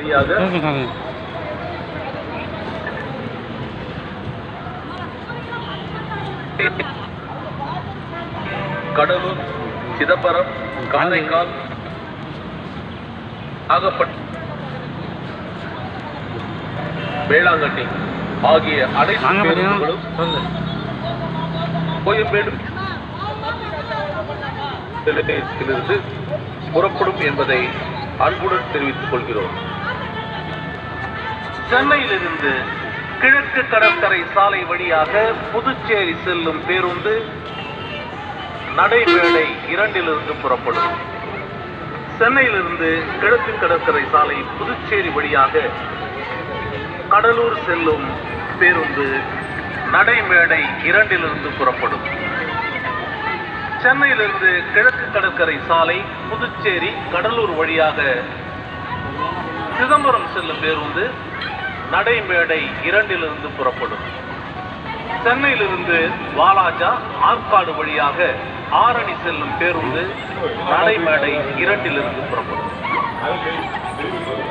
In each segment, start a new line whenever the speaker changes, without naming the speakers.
வழியாக கடலூர், சிதம்பரம், காரைக்கால், நாகப்பட்டினம், வேளாங்கண்ணி ஆகிய அனைத்து பேருந்துகளும் கோயம்பேடு நிலையத்திலிருந்து புறப்படும் என்பதை அன்புடன் தெரிவித்துக் கொள்கிறோம். சென்னையிலிருந்து கிழக்கு கடற்கரை சாலை வழியாக புதுச்சேரி செல்லும் பேருந்து நடைமேடை 2 புறப்படும். சென்னையிலிருந்து கிழக்கு கடற்கரை சாலை புதுச்சேரி வழியாக கடலூர் செல்லும் பேருந்து நடைமேடை 2 புறப்படும். சென்னையிலிருந்து கிழக்கு கடற்கரை சாலை புதுச்சேரி கடலூர் வழியாக சிதம்பரம் செல்லும் பேருந்து நடைமேடை 2 புறப்படும். சென்னையிலிருந்து வாலாஜா ஆற்காடு வழியாக ஆரணி செல்லும் பேருந்து நடைமேடை 2 புறப்படும்.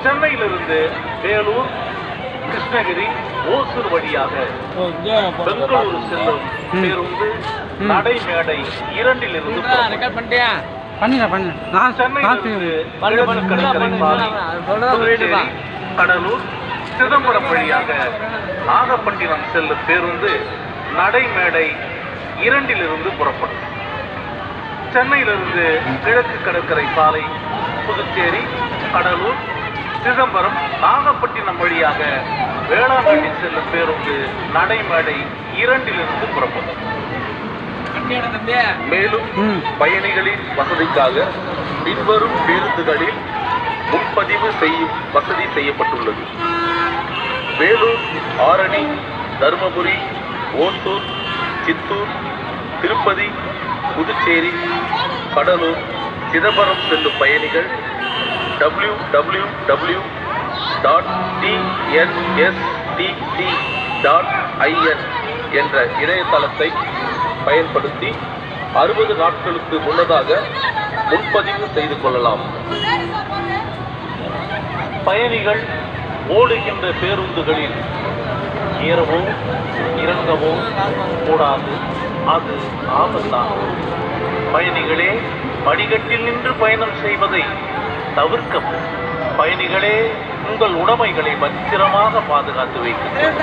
சென்னையிலிருந்து வேலூர், கிருஷ்ணகிரி, ஓசூர் வழியாக பெங்களூரு செல்லும் பேருந்து நடைமேடை 2 புறப்படும். கடலூர், சிதம்பரம் வழியாக நாகப்பட்டினம் செல்லும் பேருந்து நடைமேடை 2 புறப்படும். சென்னையிலிருந்து கிழக்கு கடற்கரை சாலை புதுச்சேரி, கடலூர், சிதம்பரம், நாகப்பட்டினம் வழியாக வேளாங்கண்ணி செல்லும் பேருந்து நடைமேடை 2 புறப்படும். மேலும் பயணிகளின் வசதிக்காக பின்வரும் பேருந்துகளில் முன்பதிவு செய்யும் வசதி செய்யப்பட்டுள்ளது. வேலூர், ஆரணி, தருமபுரி, ஓசூர், சித்தூர், திருப்பதி, புதுச்சேரி, கடலூர், சிதம்பரம் செல்லும் பயணிகள் www.tnstc.in என்ற இணையதளத்தை பயன்படுத்தி 60 நாட்களுக்கு முன்னதாக முன்பதிவு செய்து கொள்ளலாம். பயணிகள் ஓடுகின்ற பேருந்துகளில் ஏறவோ இறங்கவோ கூடாது, அது ஆபத்தாகும். பயணிகளே படிக்கட்டில் நின்று பயணம் செய்வதை தவிர்க்கவும். பயணிகளே உங்கள் உடைமைகளை பத்திரமாக பாதுகாத்து வைக்கவும்.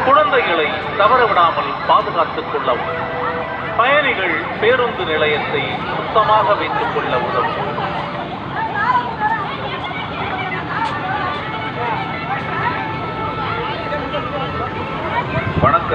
குழந்தைகளை தவறவிடாமல் பாதுகாத்துக் கொள்ளவும். பயணிகள் பேருந்து நிலையத்தை சுத்தமாக வைத்துக் கொள்ள உதவும். வணக்கம்.